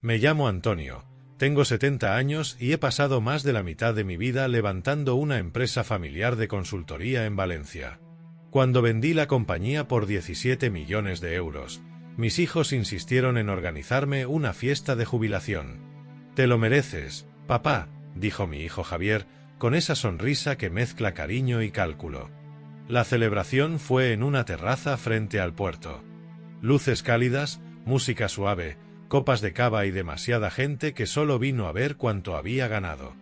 Me llamo Antonio, tengo 70 años y he pasado más de la mitad de mi vida levantando una empresa familiar de consultoría en Valencia. Cuando vendí la compañía por 17 millones de euros, mis hijos insistieron en organizarme una fiesta de jubilación. «Te lo mereces, papá», dijo mi hijo Javier, con esa sonrisa que mezcla cariño y cálculo. La celebración fue en una terraza frente al puerto. Luces cálidas, música suave, copas de cava y demasiada gente que solo vino a ver cuánto había ganado.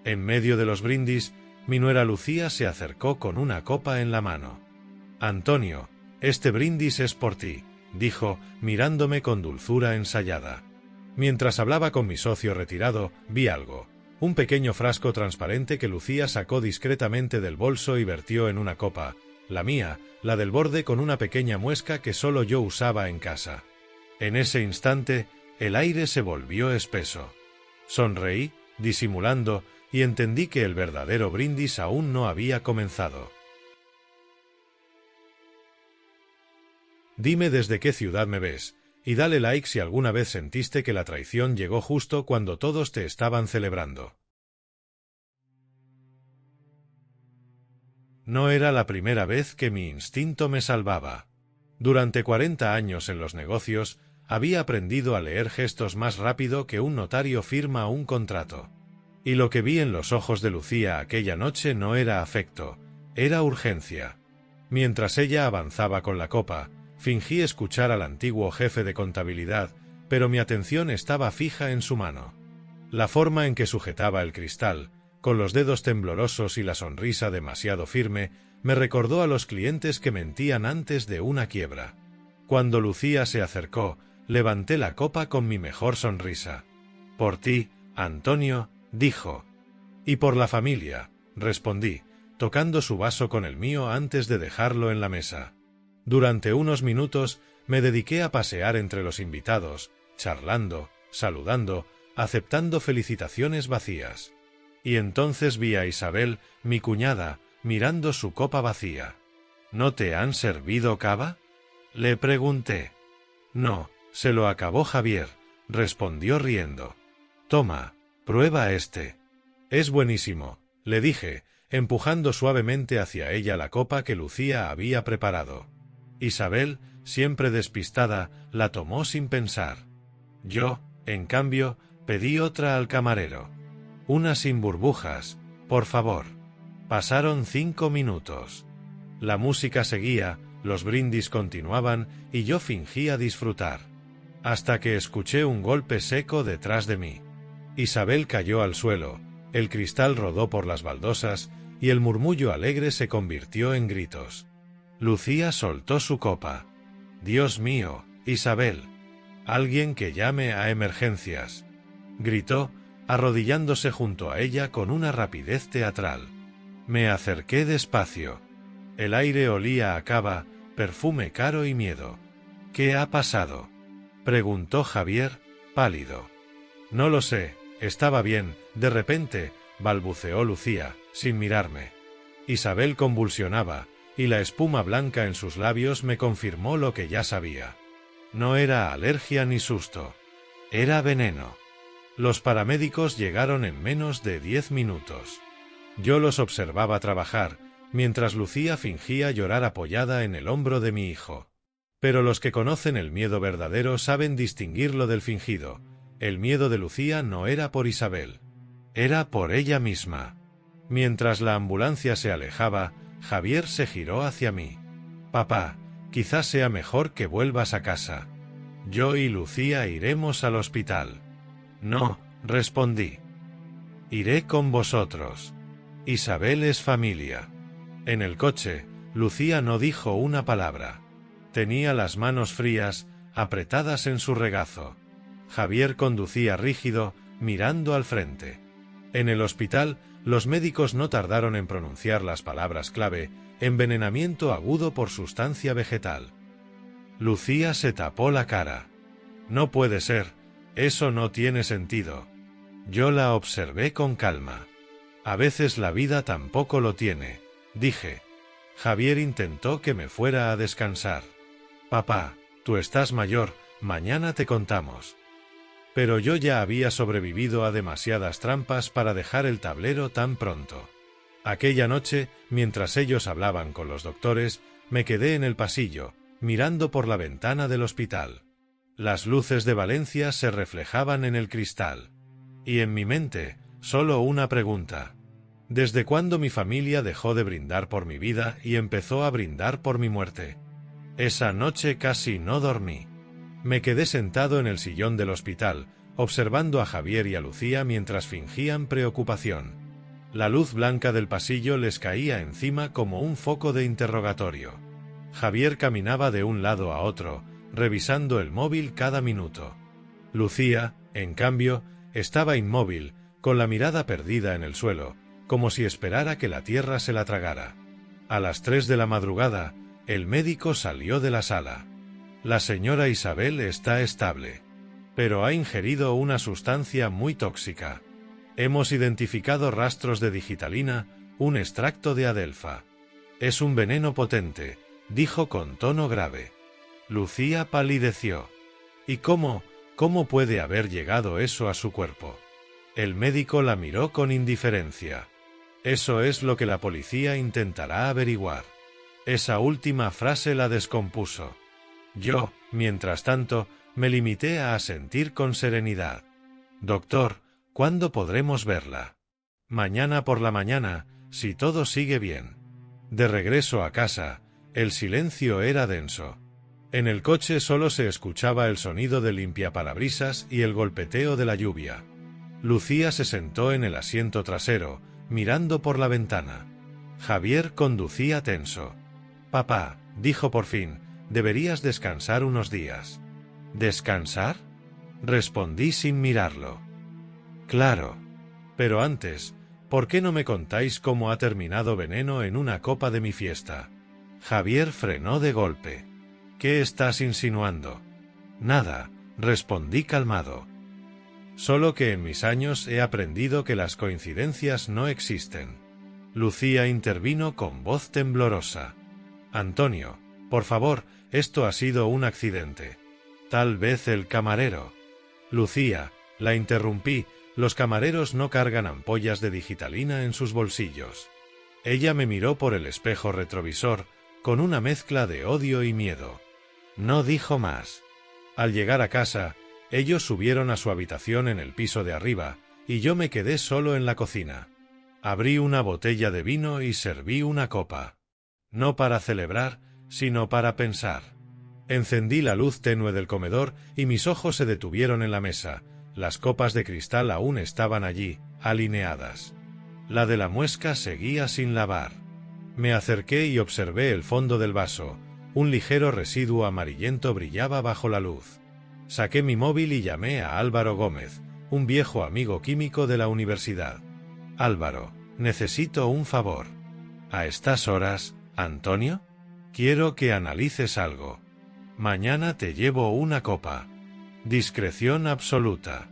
En medio de los brindis, mi nuera Lucía se acercó con una copa en la mano. «Antonio, este brindis es por ti», dijo, mirándome con dulzura ensayada. Mientras hablaba con mi socio retirado, vi algo. Un pequeño frasco transparente que Lucía sacó discretamente del bolso y vertió en una copa, la mía, la del borde con una pequeña muesca que solo yo usaba en casa. En ese instante, el aire se volvió espeso. Sonreí, disimulando, y entendí que el verdadero brindis aún no había comenzado. Dime desde qué ciudad me ves, y dale like si alguna vez sentiste que la traición llegó justo cuando todos te estaban celebrando. No era la primera vez que mi instinto me salvaba. Durante 40 años en los negocios, había aprendido a leer gestos más rápido que un notario firma un contrato. Y lo que vi en los ojos de Lucía aquella noche no era afecto, era urgencia. Mientras ella avanzaba con la copa, fingí escuchar al antiguo jefe de contabilidad, pero mi atención estaba fija en su mano. La forma en que sujetaba el cristal, con los dedos temblorosos y la sonrisa demasiado firme, me recordó a los clientes que mentían antes de una quiebra. Cuando Lucía se acercó, levanté la copa con mi mejor sonrisa. «Por ti, Antonio», dijo. «Y por la familia», respondí, tocando su vaso con el mío antes de dejarlo en la mesa. Durante unos minutos me dediqué a pasear entre los invitados, charlando, saludando, aceptando felicitaciones vacías. Y entonces vi a Isabel, mi cuñada, mirando su copa vacía. «¿No te han servido cava?», le pregunté. «No, se lo acabó Javier», respondió riendo. «Toma, prueba este». «Es buenísimo», le dije, empujando suavemente hacia ella la copa que Lucía había preparado. Isabel, siempre despistada, la tomó sin pensar. Yo, en cambio, pedí otra al camarero. «Una sin burbujas, por favor». Pasaron 5 minutos. La música seguía, los brindis continuaban y yo fingía disfrutar. Hasta que escuché un golpe seco detrás de mí. Isabel cayó al suelo, el cristal rodó por las baldosas y el murmullo alegre se convirtió en gritos. Lucía soltó su copa. «Dios mío, Isabel. Alguien que llame a emergencias», gritó, arrodillándose junto a ella con una rapidez teatral. Me acerqué despacio. El aire olía a cava, perfume caro y miedo. «¿Qué ha pasado?», preguntó Javier, pálido. «No lo sé, estaba bien, de repente», balbuceó Lucía, sin mirarme. Isabel convulsionaba, y la espuma blanca en sus labios me confirmó lo que ya sabía. No era alergia ni susto. Era veneno. Los paramédicos llegaron en menos de 10 minutos. Yo los observaba trabajar, mientras Lucía fingía llorar apoyada en el hombro de mi hijo. Pero los que conocen el miedo verdadero saben distinguirlo del fingido. El miedo de Lucía no era por Isabel. Era por ella misma. Mientras la ambulancia se alejaba, Javier se giró hacia mí. «Papá, quizás sea mejor que vuelvas a casa. Yo y Lucía iremos al hospital». «No», respondí. «Iré con vosotros. Isabel es familia». En el coche, Lucía no dijo una palabra. Tenía las manos frías, apretadas en su regazo. Javier conducía rígido, mirando al frente. En el hospital, los médicos no tardaron en pronunciar las palabras clave: envenenamiento agudo por sustancia vegetal. Lucía se tapó la cara. «No puede ser, eso no tiene sentido». Yo la observé con calma. «A veces la vida tampoco lo tiene», dije. Javier intentó que me fuera a descansar. «Papá, tú estás mayor, mañana te contamos». Pero yo ya había sobrevivido a demasiadas trampas para dejar el tablero tan pronto. Aquella noche, mientras ellos hablaban con los doctores, me quedé en el pasillo, mirando por la ventana del hospital. Las luces de Valencia se reflejaban en el cristal. Y en mi mente, solo una pregunta. ¿Desde cuándo mi familia dejó de brindar por mi vida y empezó a brindar por mi muerte? Esa noche casi no dormí. Me quedé sentado en el sillón del hospital, observando a Javier y a Lucía mientras fingían preocupación. La luz blanca del pasillo les caía encima como un foco de interrogatorio. Javier caminaba de un lado a otro, revisando el móvil cada minuto. Lucía, en cambio, estaba inmóvil, con la mirada perdida en el suelo, como si esperara que la tierra se la tragara. A las 3 de la madrugada, el médico salió de la sala. La señora Isabel está estable, pero ha ingerido una sustancia muy tóxica. Hemos identificado rastros de digitalina, un extracto de adelfa. Es un veneno potente, dijo con tono grave. Lucía palideció. ¿Y cómo puede haber llegado eso a su cuerpo? El médico la miró con indiferencia. Eso es lo que la policía intentará averiguar. Esa última frase la descompuso. Yo, mientras tanto, me limité a asentir con serenidad. Doctor, ¿cuándo podremos verla? Mañana por la mañana, si todo sigue bien. De regreso a casa, el silencio era denso. En el coche solo se escuchaba el sonido del limpiaparabrisas y el golpeteo de la lluvia. Lucía se sentó en el asiento trasero, mirando por la ventana. Javier conducía tenso. Papá, dijo por fin, deberías descansar unos días. ¿Descansar? Respondí sin mirarlo. Claro. Pero antes, ¿por qué no me contáis cómo ha terminado Veneno en una copa de mi fiesta? Javier frenó de golpe. ¿Qué estás insinuando? Nada, respondí calmado. Solo que en mis años he aprendido que las coincidencias no existen. Lucía intervino con voz temblorosa. Antonio, por favor, esto ha sido un accidente. Tal vez el camarero. Lucía, la interrumpí, los camareros no cargan ampollas de digitalina en sus bolsillos. Ella me miró por el espejo retrovisor, con una mezcla de odio y miedo. No dijo más. Al llegar a casa, ellos subieron a su habitación en el piso de arriba, y yo me quedé solo en la cocina. Abrí una botella de vino y serví una copa. No para celebrar, sino para pensar. Encendí la luz tenue del comedor y mis ojos se detuvieron en la mesa. Las copas de cristal aún estaban allí, alineadas. La de la muesca seguía sin lavar. Me acerqué y observé el fondo del vaso. Un ligero residuo amarillento brillaba bajo la luz. Saqué mi móvil y llamé a Álvaro Gómez, un viejo amigo químico de la universidad. Álvaro, necesito un favor. ¿A estas horas, Antonio? Quiero que analices algo. Mañana te llevo una copa. Discreción absoluta.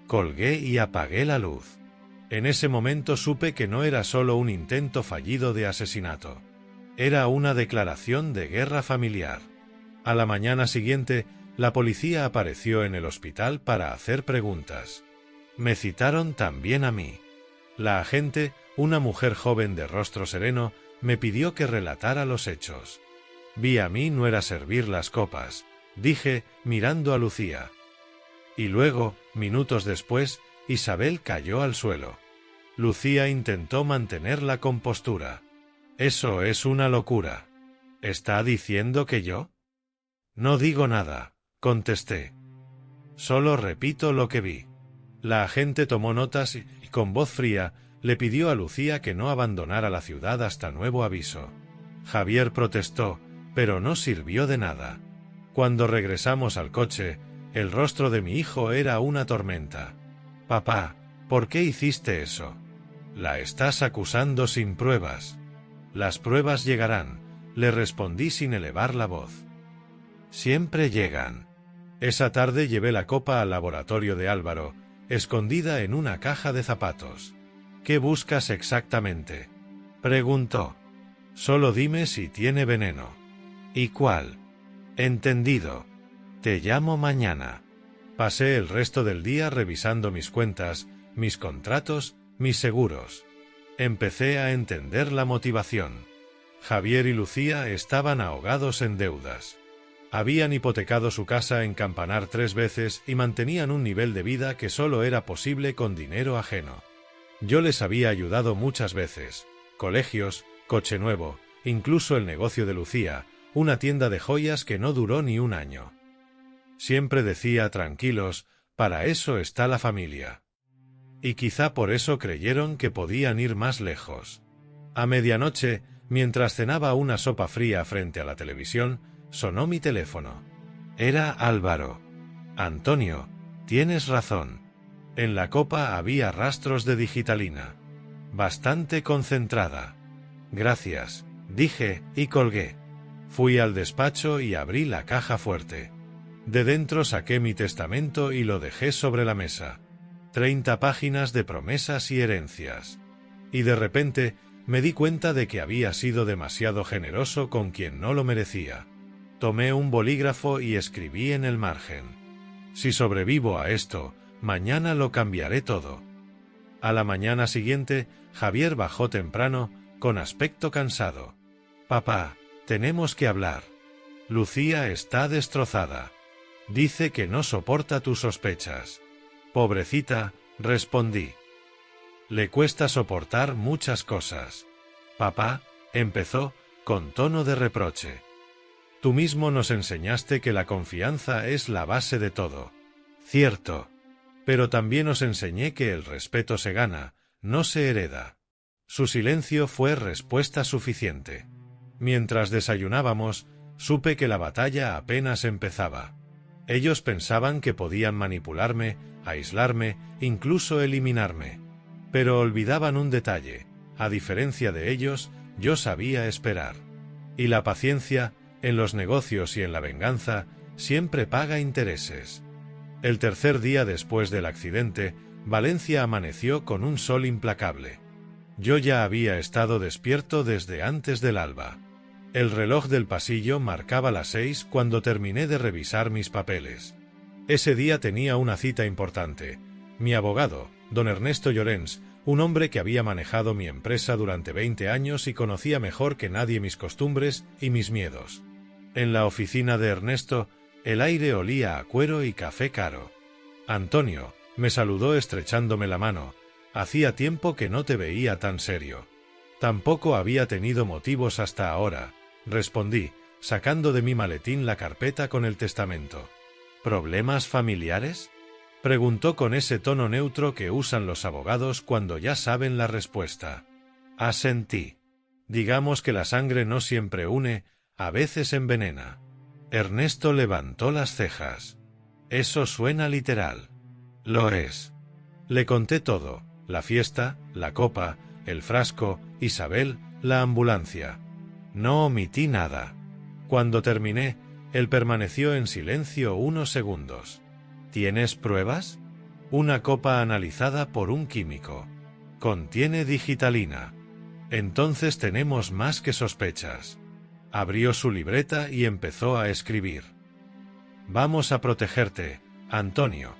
Colgué y apagué la luz. En ese momento supe que no era solo un intento fallido de asesinato. Era una declaración de guerra familiar. A la mañana siguiente, la policía apareció en el hospital para hacer preguntas. Me citaron también a mí. La agente, una mujer joven de rostro sereno, me pidió que relatara los hechos. Vi a mi nuera servir las copas, dije, mirando a Lucía. Y luego, minutos después, Isabel cayó al suelo. Lucía intentó mantener la compostura. Eso es una locura. ¿Está diciendo que yo? No digo nada, contesté. Solo repito lo que vi. La agente tomó notas y, con voz fría, le pidió a Lucía que no abandonara la ciudad hasta nuevo aviso. Javier protestó, pero no sirvió de nada. Cuando regresamos al coche, el rostro de mi hijo era una tormenta. Papá, ¿por qué hiciste eso? La estás acusando sin pruebas. Las pruebas llegarán, le respondí sin elevar la voz. Siempre llegan. Esa tarde llevé la copa al laboratorio de Álvaro, escondida en una caja de zapatos. ¿Qué buscas exactamente? Preguntó. Solo dime si tiene veneno. ¿Y cuál? Entendido. Te llamo mañana. Pasé el resto del día revisando mis cuentas, mis contratos, mis seguros. Empecé a entender la motivación. Javier y Lucía estaban ahogados en deudas. Habían hipotecado su casa en Campanar 3 veces y mantenían un nivel de vida que solo era posible con dinero ajeno. Yo les había ayudado muchas veces. Colegios, coche nuevo, incluso el negocio de Lucía, una tienda de joyas que no duró ni un año. Siempre decía tranquilos, para eso está la familia. Y quizá por eso creyeron que podían ir más lejos. A medianoche, mientras cenaba una sopa fría frente a la televisión, sonó mi teléfono. Era Álvaro. Antonio, tienes razón. En la copa había rastros de digitalina. Bastante concentrada. Gracias, dije, y colgué. Fui al despacho y abrí la caja fuerte. De dentro saqué mi testamento y lo dejé sobre la mesa. 30 páginas de promesas y herencias. Y de repente me di cuenta de que había sido demasiado generoso con quien no lo merecía. Tomé un bolígrafo y escribí en el margen: si sobrevivo a esto, mañana lo cambiaré todo. A la mañana siguiente, Javier bajó temprano, con aspecto cansado. Papá, tenemos que hablar. Lucía está destrozada. Dice que no soporta tus sospechas. Pobrecita, respondí. Le cuesta soportar muchas cosas. Papá, empezó, con tono de reproche. Tú mismo nos enseñaste que la confianza es la base de todo. Cierto. Pero también os enseñé que el respeto se gana, no se hereda. Su silencio fue respuesta suficiente. Mientras desayunábamos, supe que la batalla apenas empezaba. Ellos pensaban que podían manipularme, aislarme, incluso eliminarme. Pero olvidaban un detalle: a diferencia de ellos, yo sabía esperar. Y la paciencia, en los negocios y en la venganza, siempre paga intereses. El tercer día después del accidente, Valencia amaneció con un sol implacable. Yo ya había estado despierto desde antes del alba. El reloj del pasillo marcaba las 6 cuando terminé de revisar mis papeles. Ese día tenía una cita importante. Mi abogado, don Ernesto Llorens, un hombre que había manejado mi empresa durante 20 años y conocía mejor que nadie mis costumbres y mis miedos. En la oficina de Ernesto, el aire olía a cuero y café caro. Antonio, me saludó estrechándome la mano. Hacía tiempo que no te veía tan serio. Tampoco había tenido motivos hasta ahora, respondí, sacando de mi maletín la carpeta con el testamento. ¿Problemas familiares?, preguntó con ese tono neutro que usan los abogados cuando ya saben la respuesta. Asentí. Digamos que la sangre no siempre une, a veces envenena. Ernesto levantó las cejas. Eso suena literal. Lo es. Le conté todo: la fiesta, la copa, el frasco, Isabel, la ambulancia. No omití nada. Cuando terminé, él permaneció en silencio unos segundos. ¿Tienes pruebas? Una copa analizada por un químico. Contiene digitalina. Entonces tenemos más que sospechas. Abrió su libreta y empezó a escribir. Vamos a protegerte, Antonio.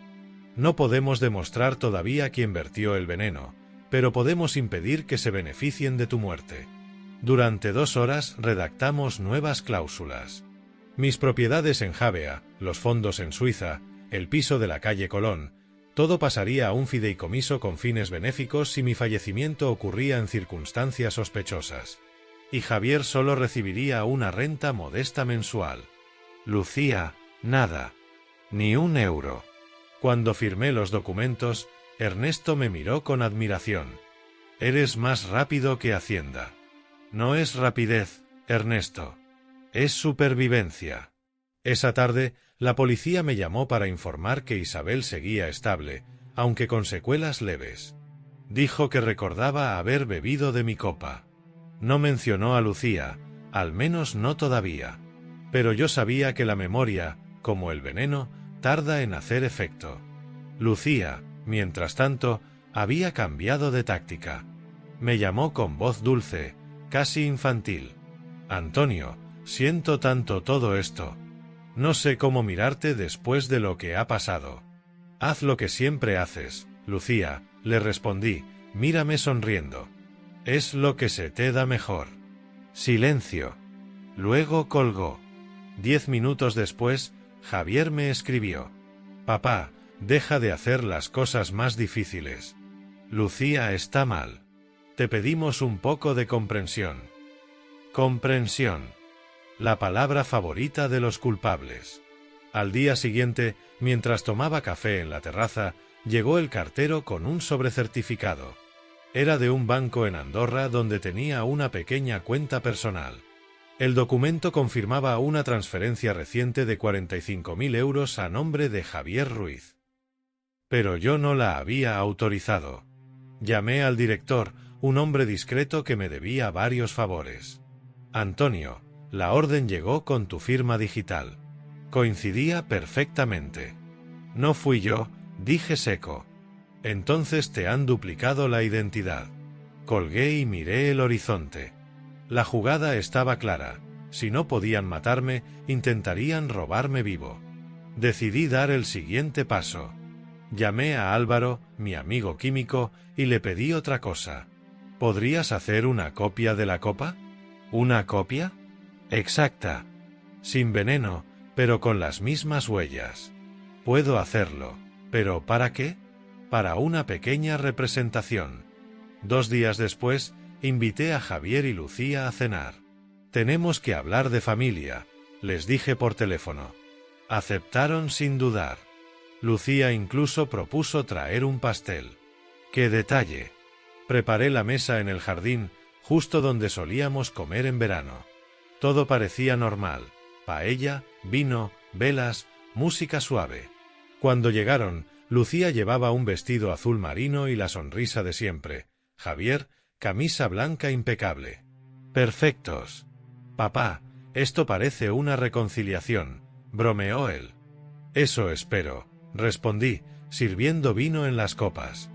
No podemos demostrar todavía quién vertió el veneno, pero podemos impedir que se beneficien de tu muerte. Durante 2 horas redactamos nuevas cláusulas. Mis propiedades en Javea, los fondos en Suiza, el piso de la calle Colón, todo pasaría a un fideicomiso con fines benéficos si mi fallecimiento ocurría en circunstancias sospechosas. Y Javier solo recibiría una renta modesta mensual. Lucía, nada. Ni un euro. Cuando firmé los documentos, Ernesto me miró con admiración. Eres más rápido que Hacienda. No es rapidez, Ernesto. Es supervivencia. Esa tarde, la policía me llamó para informar que Isabel seguía estable, aunque con secuelas leves. Dijo que recordaba haber bebido de mi copa. No mencionó a Lucía, al menos no todavía. Pero yo sabía que la memoria, como el veneno, tarda en hacer efecto. Lucía, mientras tanto, había cambiado de táctica. Me llamó con voz dulce, casi infantil. Antonio, siento tanto todo esto. No sé cómo mirarte después de lo que ha pasado. Haz lo que siempre haces, Lucía, le respondí, mírame sonriendo. Es lo que se te da mejor. Silencio. Luego colgó. 10 minutos después, Javier me escribió. Papá, deja de hacer las cosas más difíciles. Lucía está mal. Te pedimos un poco de comprensión. Comprensión. La palabra favorita de los culpables. Al día siguiente, mientras tomaba café en la terraza, llegó el cartero con un sobrecertificado. Era de un banco en Andorra donde tenía una pequeña cuenta personal. El documento confirmaba una transferencia reciente de 45.000 euros a nombre de Javier Ruiz. Pero yo no la había autorizado. Llamé al director, un hombre discreto que me debía varios favores. Antonio, la orden llegó con tu firma digital. Coincidía perfectamente. No fui yo, dije seco. Entonces te han duplicado la identidad. Colgué y miré el horizonte. La jugada estaba clara. Si no podían matarme, intentarían robarme vivo. Decidí dar el siguiente paso. Llamé a Álvaro, mi amigo químico, y le pedí otra cosa. ¿Podrías hacer una copia de la copa? ¿Una copia? Exacta. Sin veneno, pero con las mismas huellas. Puedo hacerlo. ¿Pero para qué? Para una pequeña representación. 2 días después, invité a Javier y Lucía a cenar. Tenemos que hablar de familia, les dije por teléfono. Aceptaron sin dudar. Lucía incluso propuso traer un pastel. ¡Qué detalle! Preparé la mesa en el jardín, justo donde solíamos comer en verano. Todo parecía normal. Paella, vino, velas, música suave. Cuando llegaron, Lucía llevaba un vestido azul marino y la sonrisa de siempre. Javier, camisa blanca impecable. Perfectos. Papá, esto parece una reconciliación, bromeó él. Eso espero, respondí, sirviendo vino en las copas.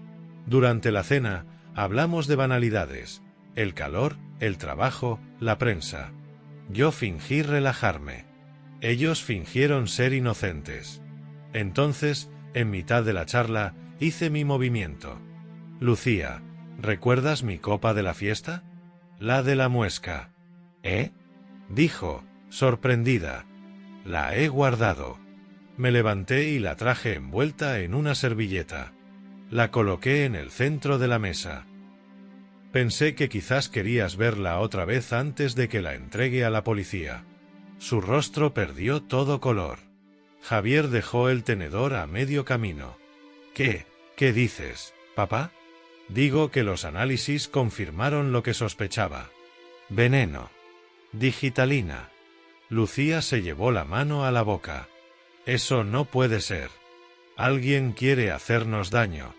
Durante la cena, hablamos de banalidades, el calor, el trabajo, la prensa. Yo fingí relajarme. Ellos fingieron ser inocentes. Entonces, en mitad de la charla, hice mi movimiento. Lucía, ¿recuerdas mi copa de la fiesta? La de la muesca. ¿Eh? Dijo, sorprendida. La he guardado. Me levanté y la traje envuelta en una servilleta. La coloqué en el centro de la mesa. Pensé que quizás querías verla otra vez antes de que la entregue a la policía. Su rostro perdió todo color. Javier dejó el tenedor a medio camino. ¿Qué dices, papá? Digo que los análisis confirmaron lo que sospechaba. Veneno. Digitalina. Lucía se llevó la mano a la boca. Eso no puede ser. Alguien quiere hacernos daño.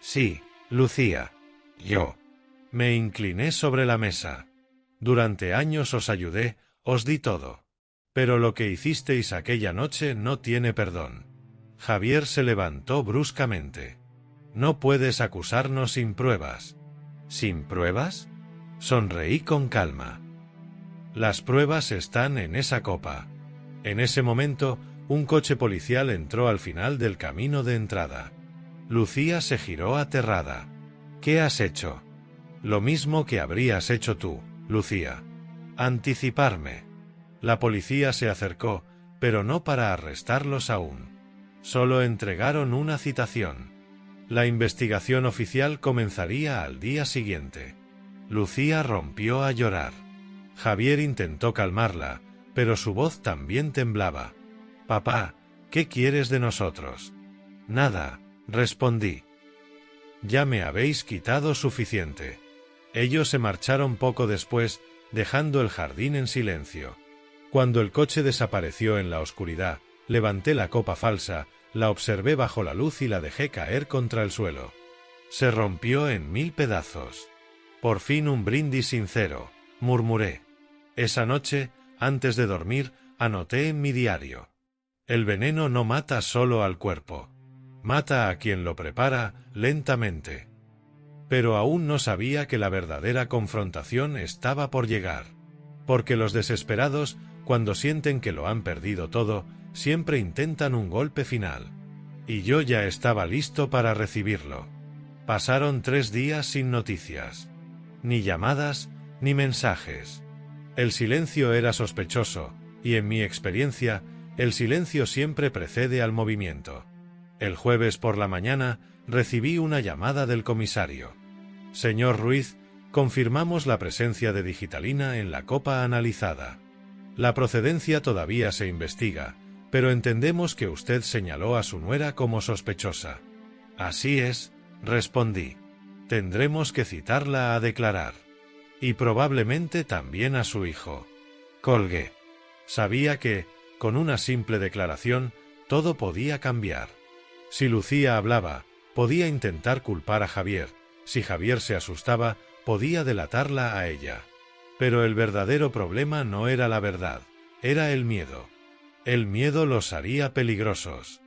Sí, Lucía. Yo. Me incliné sobre la mesa. Durante años os ayudé, os di todo. Pero lo que hicisteis aquella noche no tiene perdón. Javier se levantó bruscamente. No puedes acusarnos sin pruebas. ¿Sin pruebas? Sonreí con calma. Las pruebas están en esa copa. En ese momento, un coche policial entró al final del camino de entrada. Lucía se giró aterrada. ¿Qué has hecho? Lo mismo que habrías hecho tú, Lucía. Anticiparme. La policía se acercó, pero no para arrestarlos aún. Solo entregaron una citación. La investigación oficial comenzaría al día siguiente. Lucía rompió a llorar. Javier intentó calmarla, pero su voz también temblaba. «Papá, ¿qué quieres de nosotros?» «Nada», respondí. «Ya me habéis quitado suficiente». Ellos se marcharon poco después, dejando el jardín en silencio. Cuando el coche desapareció en la oscuridad, levanté la copa falsa, la observé bajo la luz y la dejé caer contra el suelo. Se rompió en 1000 pedazos. «Por fin un brindis sincero», murmuré. Esa noche, antes de dormir, anoté en mi diario. El veneno no mata solo al cuerpo. Mata a quien lo prepara, lentamente. Pero aún no sabía que la verdadera confrontación estaba por llegar. Porque los desesperados, cuando sienten que lo han perdido todo, siempre intentan un golpe final. Y yo ya estaba listo para recibirlo. Pasaron 3 días sin noticias. Ni llamadas, ni mensajes. El silencio era sospechoso, y en mi experiencia, el silencio siempre precede al movimiento. El jueves por la mañana, recibí una llamada del comisario. Señor Ruiz, confirmamos la presencia de digitalina en la copa analizada. La procedencia todavía se investiga, pero entendemos que usted señaló a su nuera como sospechosa. Así es, respondí. Tendremos que citarla a declarar. Y probablemente también a su hijo. Colgué. Sabía que, con una simple declaración, todo podía cambiar. Si Lucía hablaba, podía intentar culpar a Javier. Si Javier se asustaba, podía delatarla a ella. Pero el verdadero problema no era la verdad, era el miedo. El miedo los haría peligrosos.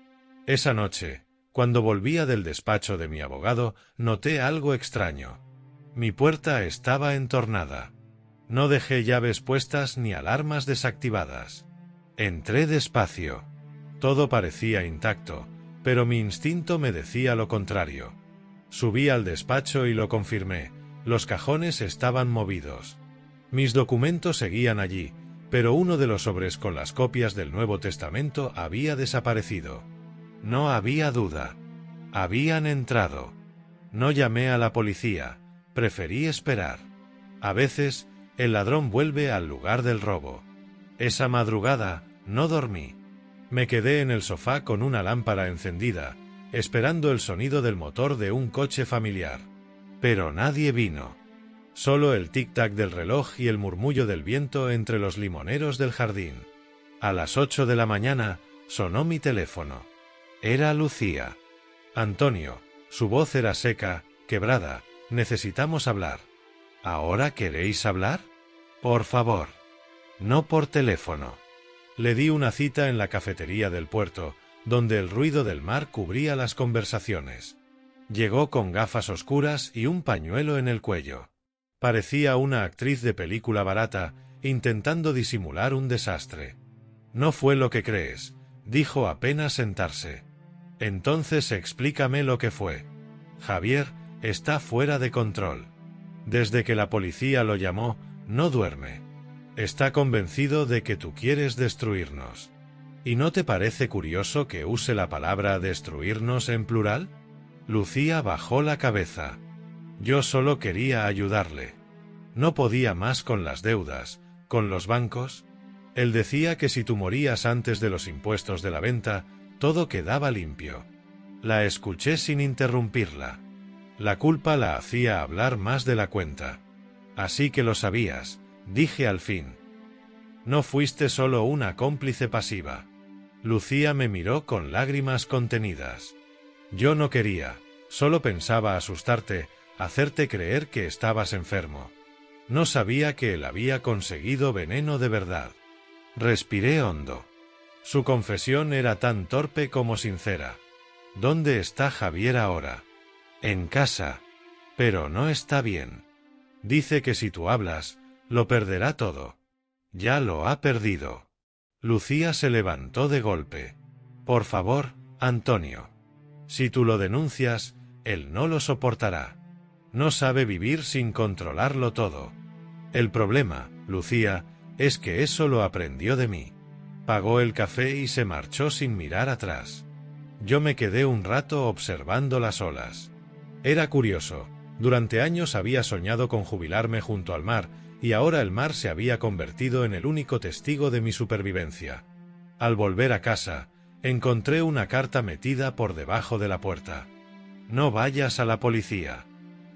Esa noche, cuando volvía del despacho de mi abogado, noté algo extraño. Mi puerta estaba entornada. No dejé llaves puestas ni alarmas desactivadas. Entré despacio. Todo parecía intacto, pero mi instinto me decía lo contrario. Subí al despacho y lo confirmé. Los cajones estaban movidos. Mis documentos seguían allí, pero uno de los sobres con las copias del Nuevo Testamento había desaparecido. No había duda. Habían entrado. No llamé a la policía, preferí esperar. A veces, el ladrón vuelve al lugar del robo. Esa madrugada, no dormí. Me quedé en el sofá con una lámpara encendida, esperando el sonido del motor de un coche familiar. Pero nadie vino. Solo el tic-tac del reloj y el murmullo del viento entre los limoneros del jardín. A las 8 de la mañana, sonó mi teléfono. Era Lucía. Antonio, su voz era seca, quebrada. Necesitamos hablar. ¿Ahora queréis hablar? Por favor. No por teléfono. Le di una cita en la cafetería del puerto, donde el ruido del mar cubría las conversaciones. Llegó con gafas oscuras y un pañuelo en el cuello. Parecía una actriz de película barata, intentando disimular un desastre. No fue lo que crees, dijo apenas sentarse. Entonces explícame lo que fue. Javier está fuera de control. Desde que la policía lo llamó, no duerme. Está convencido de que tú quieres destruirnos. ¿Y no te parece curioso que use la palabra destruirnos en plural? Lucía bajó la cabeza. Yo solo quería ayudarle. No podía más con las deudas, con los bancos. Él decía que si tú morías antes de los impuestos de la venta, todo quedaba limpio. La escuché sin interrumpirla. La culpa la hacía hablar más de la cuenta. Así que lo sabías, dije al fin. No fuiste solo una cómplice pasiva. Lucía me miró con lágrimas contenidas. Yo no quería, solo pensaba asustarte, hacerte creer que estabas enfermo. No sabía que él había conseguido veneno de verdad. Respiré hondo. Su confesión era tan torpe como sincera. ¿Dónde está Javier ahora? En casa. Pero no está bien. Dice que si tú hablas, lo perderá todo. Ya lo ha perdido. Lucía se levantó de golpe. Por favor, Antonio. Si tú lo denuncias, él no lo soportará. No sabe vivir sin controlarlo todo. El problema, Lucía, es que eso lo aprendió de mí. Pagó el café y se marchó sin mirar atrás. Yo me quedé un rato observando las olas. Era curioso. Durante años había soñado con jubilarme junto al mar, y ahora el mar se había convertido en el único testigo de mi supervivencia. Al volver a casa, encontré una carta metida por debajo de la puerta. No vayas a la policía.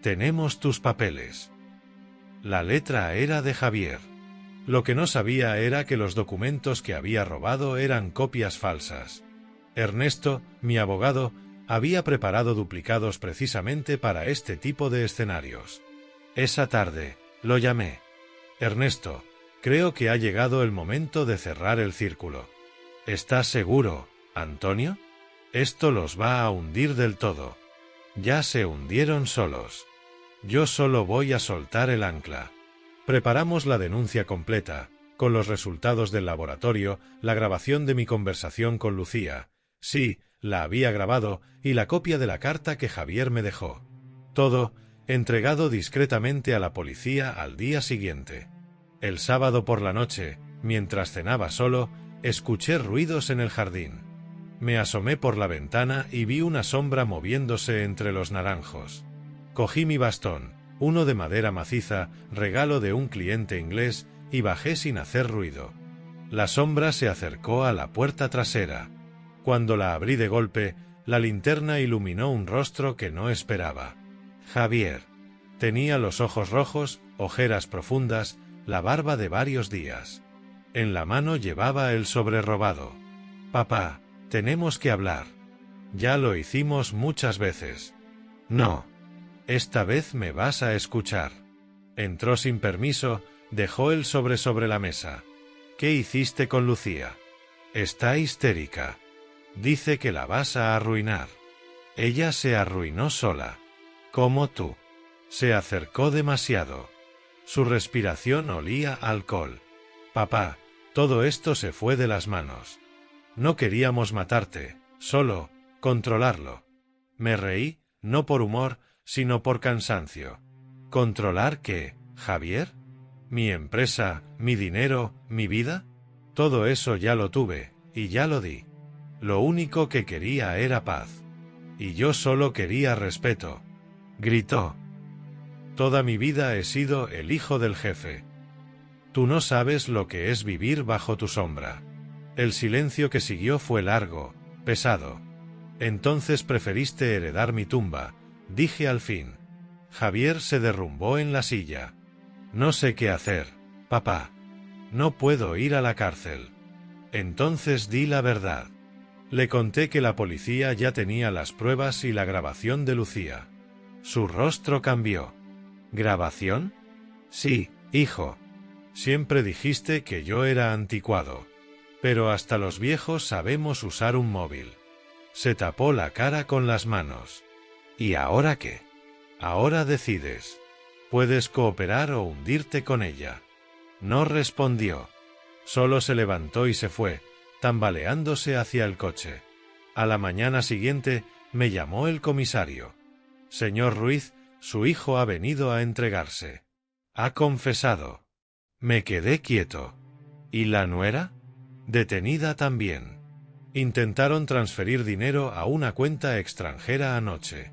Tenemos tus papeles. La letra era de Javier. Lo que no sabía era que los documentos que había robado eran copias falsas. Ernesto, mi abogado, había preparado duplicados precisamente para este tipo de escenarios. Esa tarde, lo llamé. Ernesto, creo que ha llegado el momento de cerrar el círculo. ¿Estás seguro, Antonio? Esto los va a hundir del todo. Ya se hundieron solos. Yo solo voy a soltar el ancla. Preparamos la denuncia completa, con los resultados del laboratorio, la grabación de mi conversación con Lucía. Sí, la había grabado y la copia de la carta que Javier me dejó. Todo entregado discretamente a la policía al día siguiente. El sábado por la noche, mientras cenaba solo, escuché ruidos en el jardín. Me asomé por la ventana y vi una sombra moviéndose entre los naranjos. Cogí mi bastón, uno de madera maciza, regalo de un cliente inglés, y bajé sin hacer ruido. La sombra se acercó a la puerta trasera. Cuando la abrí de golpe, la linterna iluminó un rostro que no esperaba. Javier. Tenía los ojos rojos, ojeras profundas, la barba de varios días. En la mano llevaba el sobre robado. «Papá, tenemos que hablar. Ya lo hicimos muchas veces». «No. Esta vez me vas a escuchar». Entró sin permiso, dejó el sobre la mesa. «¿Qué hiciste con Lucía? Está histérica. Dice que la vas a arruinar. Ella se arruinó sola. Como tú. Se acercó demasiado. Su respiración olía a alcohol. Papá, todo esto se fue de las manos. No queríamos matarte, solo controlarlo». Me reí, no por humor, sino por cansancio. ¿Controlar qué, Javier? ¿Mi empresa, mi dinero, mi vida? Todo eso ya lo tuve, y ya lo di. Lo único que quería era paz. Y yo solo quería respeto. Gritó. Toda mi vida he sido el hijo del jefe. Tú no sabes lo que es vivir bajo tu sombra. El silencio que siguió fue largo, pesado. Entonces preferiste heredar mi tumba, dije al fin. Javier se derrumbó en la silla. No sé qué hacer, papá. No puedo ir a la cárcel. Entonces di la verdad. Le conté que la policía ya tenía las pruebas y la grabación de Lucía. Su rostro cambió. ¿Grabación? Sí, hijo. Siempre dijiste que yo era anticuado. Pero hasta los viejos sabemos usar un móvil. Se tapó la cara con las manos. ¿Y ahora qué? Ahora decides. Puedes cooperar o hundirte con ella. No respondió. Solo se levantó y se fue, tambaleándose hacia el coche. A la mañana siguiente me llamó el comisario. Señor Ruiz, su hijo ha venido a entregarse. Ha confesado. Me quedé quieto. ¿Y la nuera? Detenida también. Intentaron transferir dinero a una cuenta extranjera anoche.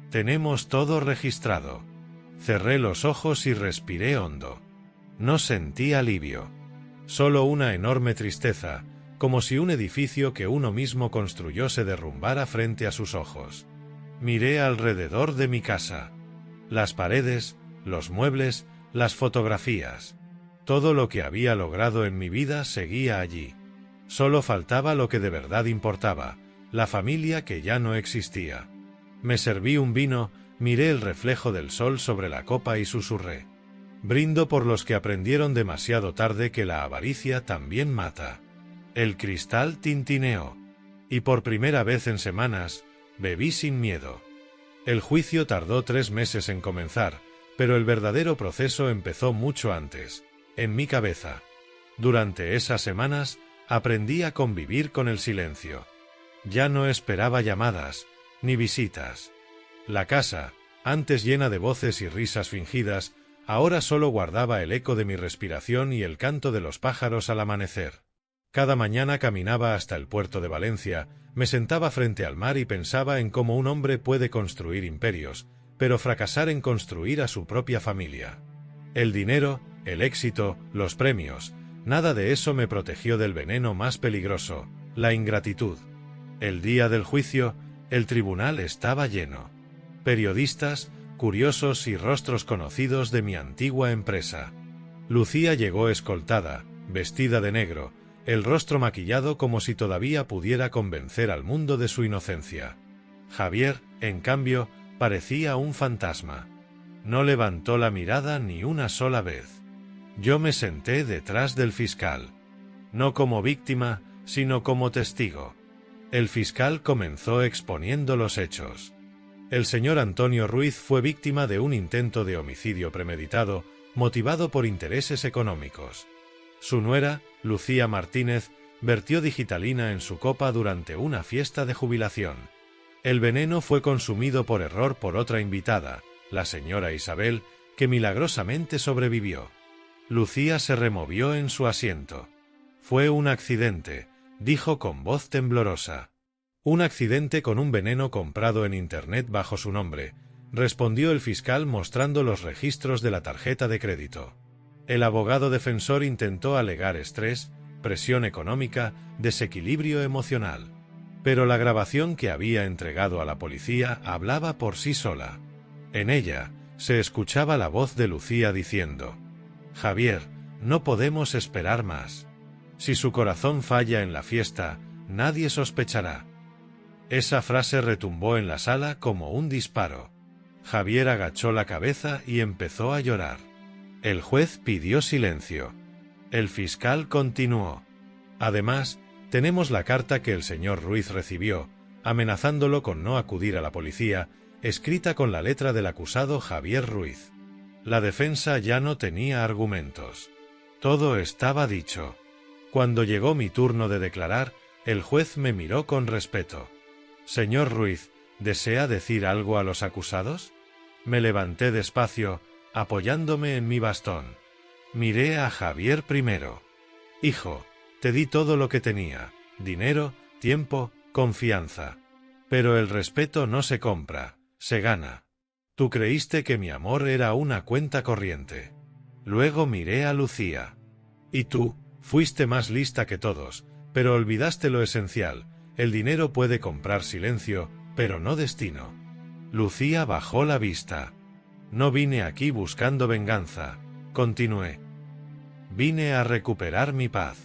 Tenemos todo registrado. Cerré los ojos y respiré hondo. No sentí alivio. Solo una enorme tristeza, como si un edificio que uno mismo construyó se derrumbara frente a sus ojos. Miré alrededor de mi casa. Las paredes, los muebles, las fotografías. Todo lo que había logrado en mi vida seguía allí. Solo faltaba lo que de verdad importaba, la familia que ya no existía. Me serví un vino, miré el reflejo del sol sobre la copa y susurré. Brindo por los que aprendieron demasiado tarde que la avaricia también mata. El cristal tintineó. Y por primera vez en semanas, bebí sin miedo. El juicio tardó 3 meses en comenzar, pero el verdadero proceso empezó mucho antes, en mi cabeza. Durante esas semanas, aprendí a convivir con el silencio. Ya no esperaba llamadas, ni visitas. La casa, antes llena de voces y risas fingidas, ahora solo guardaba el eco de mi respiración y el canto de los pájaros al amanecer. Cada mañana caminaba hasta el puerto de Valencia, me sentaba frente al mar y pensaba en cómo un hombre puede construir imperios, pero fracasar en construir a su propia familia. El dinero, el éxito, los premios, nada de eso me protegió del veneno más peligroso, la ingratitud. El día del juicio, el tribunal estaba lleno. Periodistas, curiosos y rostros conocidos de mi antigua empresa. Lucía llegó escoltada, vestida de negro, el rostro maquillado como si todavía pudiera convencer al mundo de su inocencia. Javier, en cambio, parecía un fantasma. No levantó la mirada ni una sola vez. Yo me senté detrás del fiscal. No como víctima, sino como testigo. El fiscal comenzó exponiendo los hechos. El señor Antonio Ruiz fue víctima de un intento de homicidio premeditado, motivado por intereses económicos. Su nuera, Lucía Martínez, vertió digitalina en su copa durante una fiesta de jubilación. El veneno fue consumido por error por otra invitada, la señora Isabel, que milagrosamente sobrevivió. Lucía se removió en su asiento. Fue un accidente, dijo con voz temblorosa. Un accidente con un veneno comprado en Internet bajo su nombre, respondió el fiscal mostrando los registros de la tarjeta de crédito. El abogado defensor intentó alegar estrés, presión económica, desequilibrio emocional. Pero la grabación que había entregado a la policía hablaba por sí sola. En ella, se escuchaba la voz de Lucía diciendo: «Javier, no podemos esperar más. Si su corazón falla en la fiesta, nadie sospechará». Esa frase retumbó en la sala como un disparo. Javier agachó la cabeza y empezó a llorar. El juez pidió silencio. El fiscal continuó: «Además, tenemos la carta que el señor Ruiz recibió, amenazándolo con no acudir a la policía, escrita con la letra del acusado Javier Ruiz». La defensa ya no tenía argumentos. Todo estaba dicho. Cuando llegó mi turno de declarar, el juez me miró con respeto. «Señor Ruiz, ¿desea decir algo a los acusados?». Me levanté despacio, apoyándome en mi bastón. Miré a Javier primero. «Hijo, te di todo lo que tenía: dinero, tiempo, confianza. Pero el respeto no se compra, se gana. Tú creíste que mi amor era una cuenta corriente». Luego miré a Lucía. «Y tú, fuiste más lista que todos, pero olvidaste lo esencial: el dinero puede comprar silencio, pero no destino». Lucía bajó la vista. «No vine aquí buscando venganza», continué. «Vine a recuperar mi paz.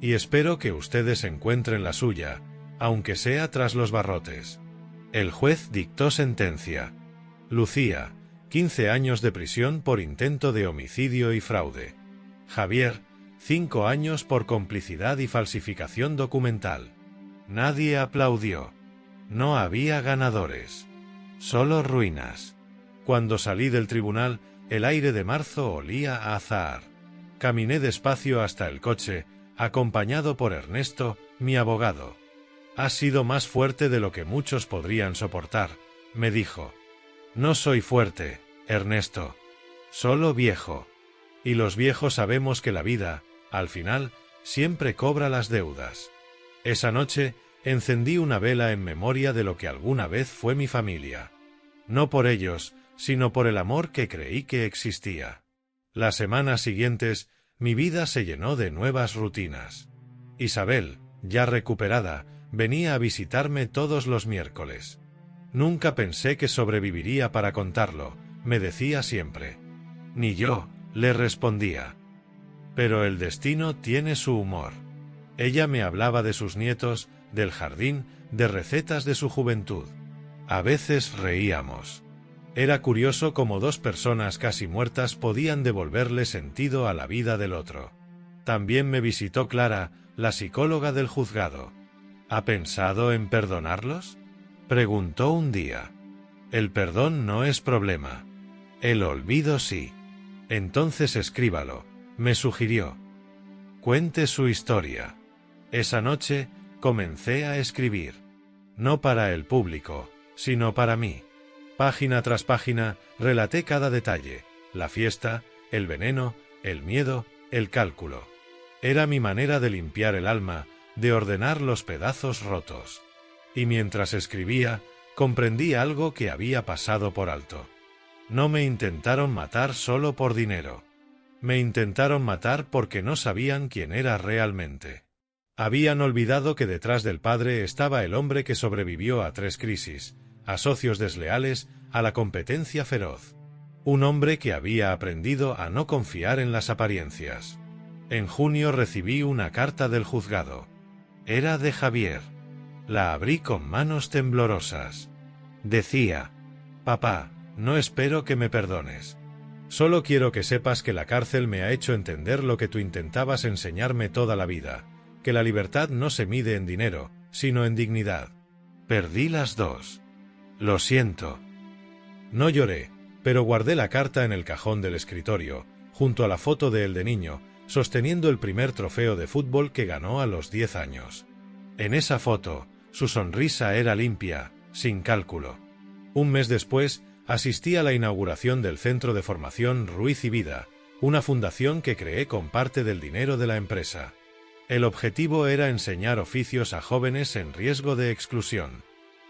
Y espero que ustedes encuentren la suya, aunque sea tras los barrotes». El juez dictó sentencia. Lucía, 15 años de prisión por intento de homicidio y fraude. Javier, 5 años por complicidad y falsificación documental. Nadie aplaudió. No había ganadores. Solo ruinas. Cuando salí del tribunal, el aire de marzo olía a azahar. Caminé despacio hasta el coche, acompañado por Ernesto, mi abogado. «Has sido más fuerte de lo que muchos podrían soportar», me dijo. «No soy fuerte, Ernesto. Solo viejo. Y los viejos sabemos que la vida, al final, siempre cobra las deudas». Esa noche, encendí una vela en memoria de lo que alguna vez fue mi familia. No por ellos, sino por el amor que creí que existía. Las semanas siguientes, mi vida se llenó de nuevas rutinas. Isabel, ya recuperada, venía a visitarme todos los miércoles. «Nunca pensé que sobreviviría para contarlo», me decía siempre. «Ni yo», le respondía. Pero el destino tiene su humor. Ella me hablaba de sus nietos, del jardín, de recetas de su juventud. A veces reíamos. Era curioso cómo dos personas casi muertas podían devolverle sentido a la vida del otro. También me visitó Clara, la psicóloga del juzgado. «¿Ha pensado en perdonarlos?», preguntó un día. «El perdón no es problema. El olvido sí». «Entonces escríbalo», me sugirió. «Cuente su historia». Esa noche, comencé a escribir. No para el público, sino para mí. Página tras página, relaté cada detalle: la fiesta, el veneno, el miedo, el cálculo. Era mi manera de limpiar el alma, de ordenar los pedazos rotos. Y mientras escribía, comprendí algo que había pasado por alto. No me intentaron matar solo por dinero. Me intentaron matar porque no sabían quién era realmente. Habían olvidado que detrás del padre estaba el hombre que sobrevivió a 3 crisis, a socios desleales, a la competencia feroz. Un hombre que había aprendido a no confiar en las apariencias. En junio recibí una carta del juzgado. Era de Javier. La abrí con manos temblorosas. Decía: «Papá, no espero que me perdones. Solo quiero que sepas que la cárcel me ha hecho entender lo que tú intentabas enseñarme toda la vida, que la libertad no se mide en dinero, sino en dignidad. Perdí las dos. Lo siento». No lloré, pero guardé la carta en el cajón del escritorio, junto a la foto de él de niño, sosteniendo el primer trofeo de fútbol que ganó a los 10 años. En esa foto, su sonrisa era limpia, sin cálculo. Un mes después, asistí a la inauguración del Centro de Formación Ruiz y Vida, una fundación que creé con parte del dinero de la empresa. El objetivo era enseñar oficios a jóvenes en riesgo de exclusión.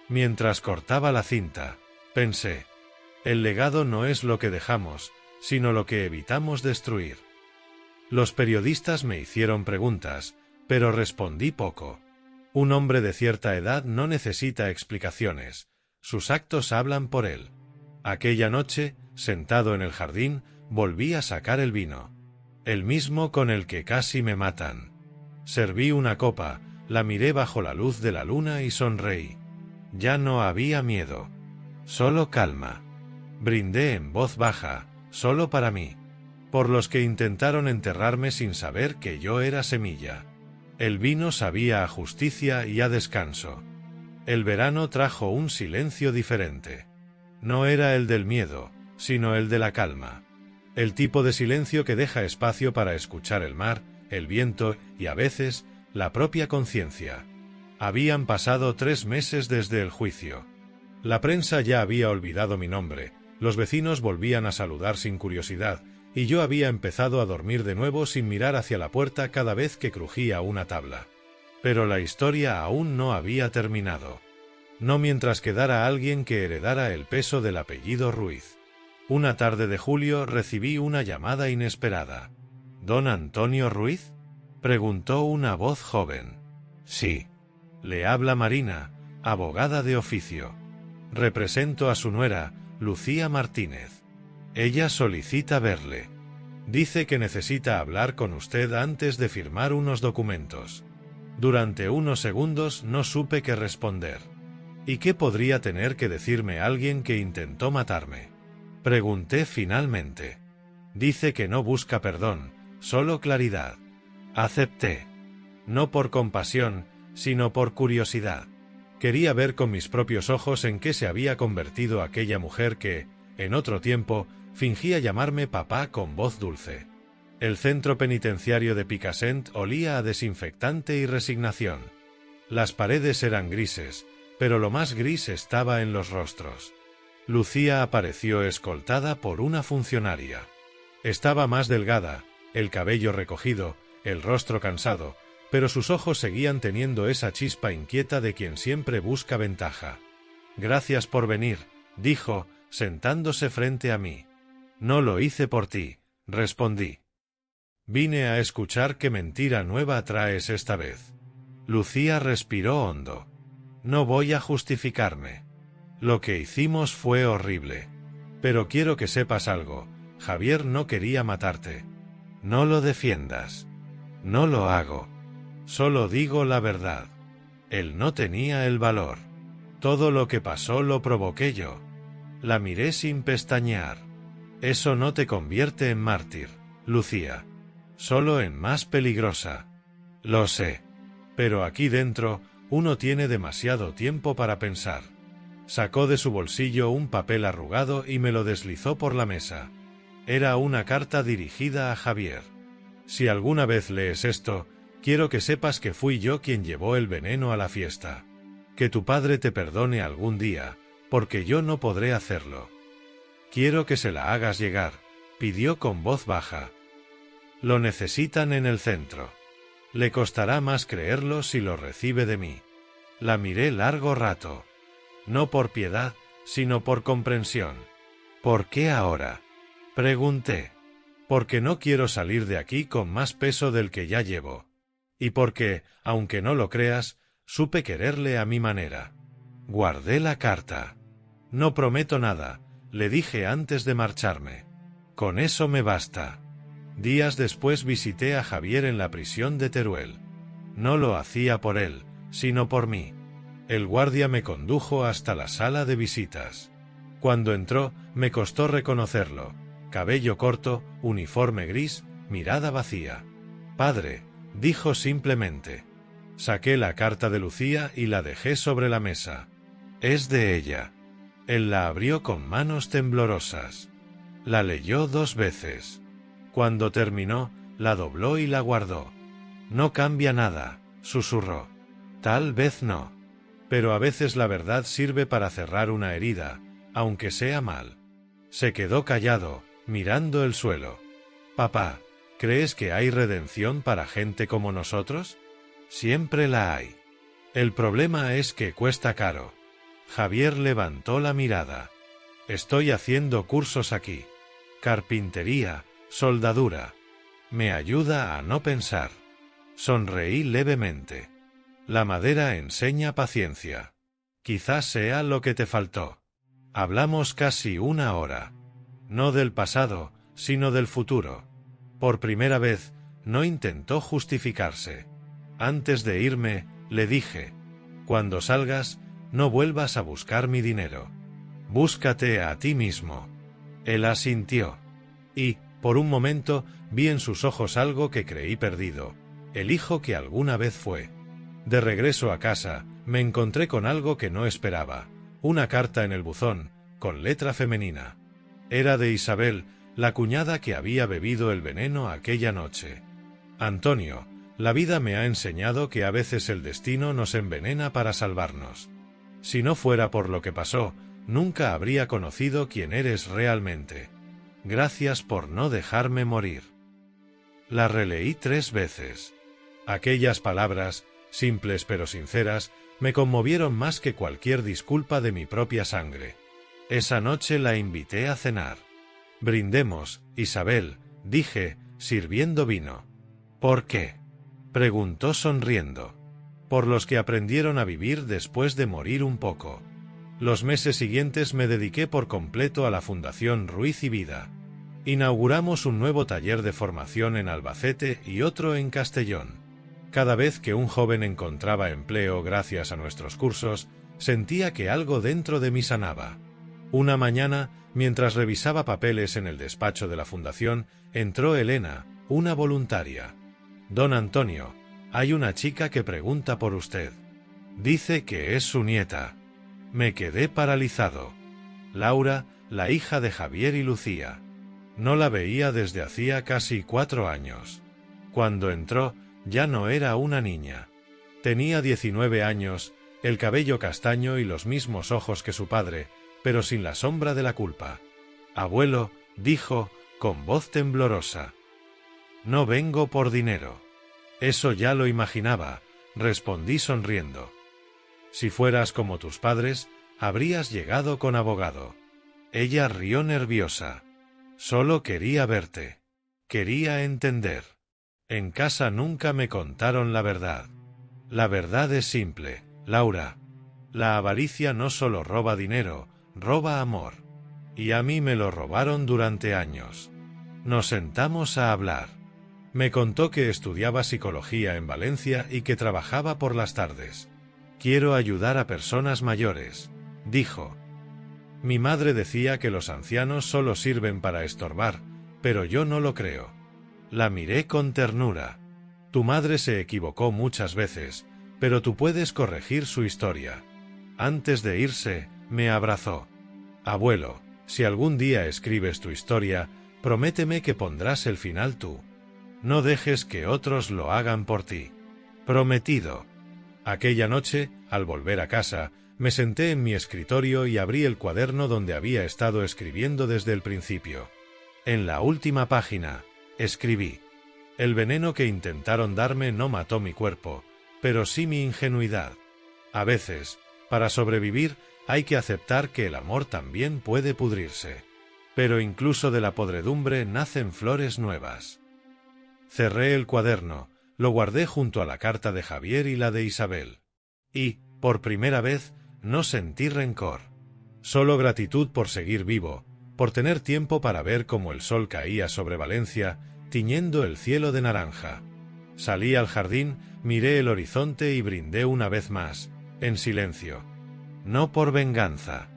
Mientras cortaba la cinta, pensé, el legado no es lo que dejamos, sino lo que evitamos destruir. Los periodistas me hicieron preguntas, pero respondí poco. Un hombre de cierta edad no necesita explicaciones, sus actos hablan por él. Aquella noche, sentado en el jardín, volví a sacar el vino. El mismo con el que casi me matan. Serví una copa, la miré bajo la luz de la luna y sonreí. Ya no había miedo. Solo calma. Brindé en voz baja, solo para mí. Por los que intentaron enterrarme sin saber que yo era semilla. El vino sabía a justicia y a descanso. El verano trajo un silencio diferente. No era el del miedo, sino el de la calma. El tipo de silencio que deja espacio para escuchar el mar, el viento y, a veces, la propia conciencia. Habían pasado 3 meses desde el juicio. La prensa ya había olvidado mi nombre, los vecinos volvían a saludar sin curiosidad, y yo había empezado a dormir de nuevo sin mirar hacia la puerta cada vez que crujía una tabla. Pero la historia aún no había terminado. No mientras quedara alguien que heredara el peso del apellido Ruiz. Una tarde de julio recibí una llamada inesperada. ¿Don Antonio Ruiz?, preguntó una voz joven. Sí. Le habla Marina, abogada de oficio. Represento a su nuera, Lucía Martínez. Ella solicita verle. Dice que necesita hablar con usted antes de firmar unos documentos. Durante unos segundos no supe qué responder. ¿Y qué podría tener que decirme alguien que intentó matarme? Pregunté finalmente. Dice que no busca perdón, solo claridad. Acepté. No por compasión, sino por curiosidad. Quería ver con mis propios ojos en qué se había convertido aquella mujer que, en otro tiempo, fingía llamarme papá con voz dulce. El centro penitenciario de Picassent olía a desinfectante y resignación. Las paredes eran grises, pero lo más gris estaba en los rostros. Lucía apareció escoltada por una funcionaria. Estaba más delgada, el cabello recogido, el rostro cansado, pero sus ojos seguían teniendo esa chispa inquieta de quien siempre busca ventaja. «Gracias por venir», dijo, sentándose frente a mí. «No lo hice por ti», respondí. «Vine a escuchar qué mentira nueva traes esta vez». Lucía respiró hondo. «No voy a justificarme. Lo que hicimos fue horrible. Pero quiero que sepas algo, Javier no quería matarte. No lo defiendas. No lo hago. Solo digo la verdad. Él no tenía el valor. Todo lo que pasó lo provoqué yo». La miré sin pestañear. «Eso no te convierte en mártir, Lucía. Solo en más peligrosa». «Lo sé. Pero aquí dentro, uno tiene demasiado tiempo para pensar». Sacó de su bolsillo un papel arrugado y me lo deslizó por la mesa. Era una carta dirigida a Javier. «Si alguna vez lees esto, quiero que sepas que fui yo quien llevó el veneno a la fiesta. Que tu padre te perdone algún día, porque yo no podré hacerlo. Quiero que se la hagas llegar», pidió con voz baja. «Lo necesitan en el centro. Le costará más creerlo si lo recibe de mí». La miré largo rato. No por piedad, sino por comprensión. «¿Por qué ahora?», pregunté. «Porque no quiero salir de aquí con más peso del que ya llevo. Y porque, aunque no lo creas, supe quererle a mi manera». Guardé la carta. «No prometo nada», le dije antes de marcharme. «Con eso me basta». Días después visité a Javier en la prisión de Teruel. No lo hacía por él, sino por mí. El guardia me condujo hasta la sala de visitas. Cuando entró, me costó reconocerlo. Cabello corto, uniforme gris, mirada vacía. «Padre», dijo simplemente. Saqué la carta de Lucía y la dejé sobre la mesa. «Es de ella». Él la abrió con manos temblorosas. La leyó 2 veces. Cuando terminó, La dobló y la guardó. No cambia nada, susurró. Tal vez no. Pero a veces la verdad sirve para cerrar una herida, aunque sea mal. Se quedó callado, mirando el suelo. Papá, ¿crees que hay redención para gente como nosotros? Siempre la hay. El problema es que cuesta caro. Javier levantó la mirada. Estoy haciendo cursos aquí. Carpintería, soldadura. Me ayuda a no pensar. Sonreí levemente. La madera enseña paciencia. Quizás sea lo que te faltó. Hablamos casi una hora. No del pasado, sino del futuro. Por primera vez, no intentó justificarse. Antes de irme, le dije, cuando salgas, no vuelvas a buscar mi dinero. Búscate a ti mismo. Él asintió. Y, por un momento, vi en sus ojos algo que creí perdido, el hijo que alguna vez fue. De regreso a casa, me encontré con algo que no esperaba, una carta en el buzón, con letra femenina. Era de Isabel, la cuñada que había bebido el veneno aquella noche. Antonio, la vida me ha enseñado que a veces el destino nos envenena para salvarnos. Si no fuera por lo que pasó, nunca habría conocido quién eres realmente. Gracias por no dejarme morir. La releí 3 veces. Aquellas palabras, simples pero sinceras, me conmovieron más que cualquier disculpa de mi propia sangre. Esa noche la invité a cenar. Brindemos, Isabel, dije, sirviendo vino. ¿Por qué?, preguntó sonriendo. Por los que aprendieron a vivir después de morir un poco. Los meses siguientes me dediqué por completo a la Fundación Ruiz y Vida. Inauguramos un nuevo taller de formación en Albacete y otro en Castellón. Cada vez que un joven encontraba empleo gracias a nuestros cursos, sentía que algo dentro de mí sanaba. Una mañana, mientras revisaba papeles en el despacho de la fundación, entró Elena, una voluntaria. Don Antonio, hay una chica que pregunta por usted. Dice que es su nieta. Me quedé paralizado. Laura, la hija de Javier y Lucía. No la veía desde hacía casi 4 años. Cuando entró, ya no era una niña. Tenía 19 años, el cabello castaño y los mismos ojos que su padre, pero sin la sombra de la culpa. Abuelo, dijo, con voz temblorosa. No vengo por dinero. Eso ya lo imaginaba, respondí sonriendo. Si fueras como tus padres, habrías llegado con abogado. Ella rió nerviosa. Solo quería verte. Quería entender. En casa nunca me contaron la verdad. La verdad es simple, Laura. La avaricia no solo roba dinero, roba amor. Y a mí me lo robaron durante años. Nos sentamos a hablar. Me contó que estudiaba psicología en Valencia y que trabajaba por las tardes. Quiero ayudar a personas mayores, dijo. Mi madre decía que los ancianos solo sirven para estorbar, pero yo no lo creo. La miré con ternura. Tu madre se equivocó muchas veces, pero tú puedes corregir su historia. Antes de irse, me abrazó. Abuelo, si algún día escribes tu historia, prométeme que pondrás el final tú. No dejes que otros lo hagan por ti. Prometido. Aquella noche, al volver a casa, me senté en mi escritorio y abrí el cuaderno donde había estado escribiendo desde el principio. En la última página, escribí: el veneno que intentaron darme no mató mi cuerpo, pero sí mi ingenuidad. A veces, para sobrevivir, hay que aceptar que el amor también puede pudrirse. Pero incluso de la podredumbre nacen flores nuevas. Cerré el cuaderno, lo guardé junto a la carta de Javier y la de Isabel. Y, por primera vez, no sentí rencor. Solo gratitud por seguir vivo, por tener tiempo para ver cómo el sol caía sobre Valencia, tiñendo el cielo de naranja. Salí al jardín, miré el horizonte y brindé una vez más, en silencio. No por venganza,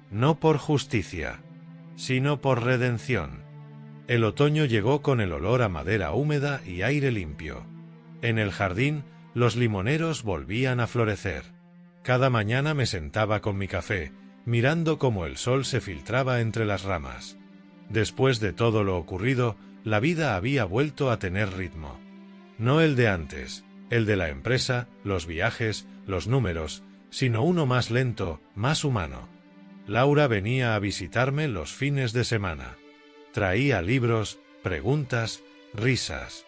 no por justicia, sino por redención. El otoño llegó con el olor a madera húmeda y aire limpio. En el jardín, los limoneros volvían a florecer. Cada mañana me sentaba con mi café, mirando cómo el sol se filtraba entre las ramas. Después de todo lo ocurrido, La vida había vuelto a tener ritmo. No el de antes, el de la empresa, los viajes, los números, sino uno más lento, más humano. Laura venía a visitarme los fines de semana. Traía libros, preguntas, risas.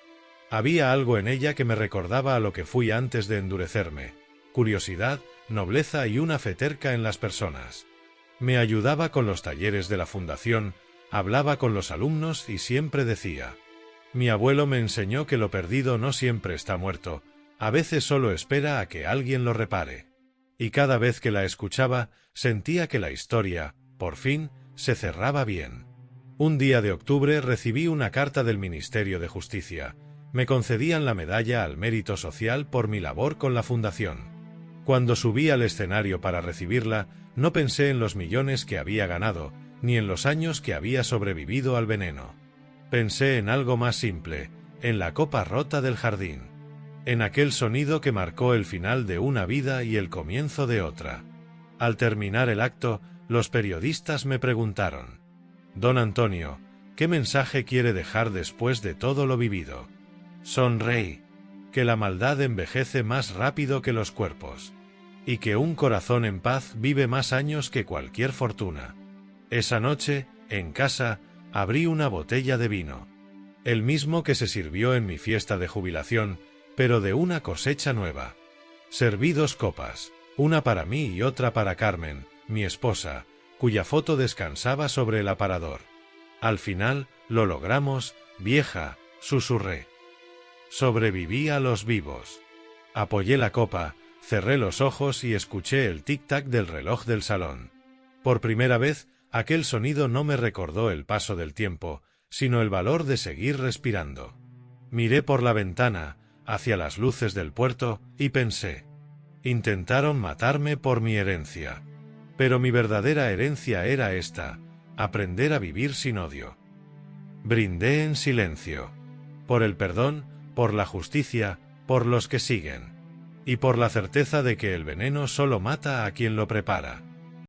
Había algo en ella que me recordaba a lo que fui antes de endurecerme: curiosidad, nobleza y una fe terca en las personas. Me ayudaba con los talleres de la fundación, hablaba con los alumnos y siempre decía: mi abuelo me enseñó que lo perdido no siempre está muerto, a veces solo espera a que alguien lo repare. Y cada vez que la escuchaba, sentía que la historia, por fin, se cerraba bien. Un día de octubre recibí una carta del Ministerio de Justicia. Me concedían la medalla al mérito social por mi labor con la fundación. Cuando subí al escenario para recibirla, no pensé en los millones que había ganado, ni en los años que había sobrevivido al veneno. Pensé en algo más simple, en la copa rota del jardín, en aquel sonido que marcó el final de una vida y el comienzo de otra. Al terminar el acto, los periodistas me preguntaron: «Don Antonio, ¿qué mensaje quiere dejar después de todo lo vivido?» Sonreí. Que la maldad envejece más rápido que los cuerpos, y que un corazón en paz vive más años que cualquier fortuna. Esa noche, en casa, abrí una botella de vino, el mismo que se sirvió en mi fiesta de jubilación, pero de una cosecha nueva. Serví 2 copas, una para mí y otra para Carmen, mi esposa, cuya foto descansaba sobre el aparador. Al final, lo logramos, vieja, susurré. Sobreviví a los vivos. Apoyé la copa, cerré los ojos y escuché el tic-tac del reloj del salón. Por primera vez, aquel sonido no me recordó el paso del tiempo, sino el valor de seguir respirando. Miré por la ventana, hacia las luces del puerto, y pensé: intentaron matarme por mi herencia. Pero mi verdadera herencia era esta: aprender a vivir sin odio. Brindé en silencio. Por el perdón, por la justicia, por los que siguen. Y por la certeza de que el veneno solo mata a quien lo prepara.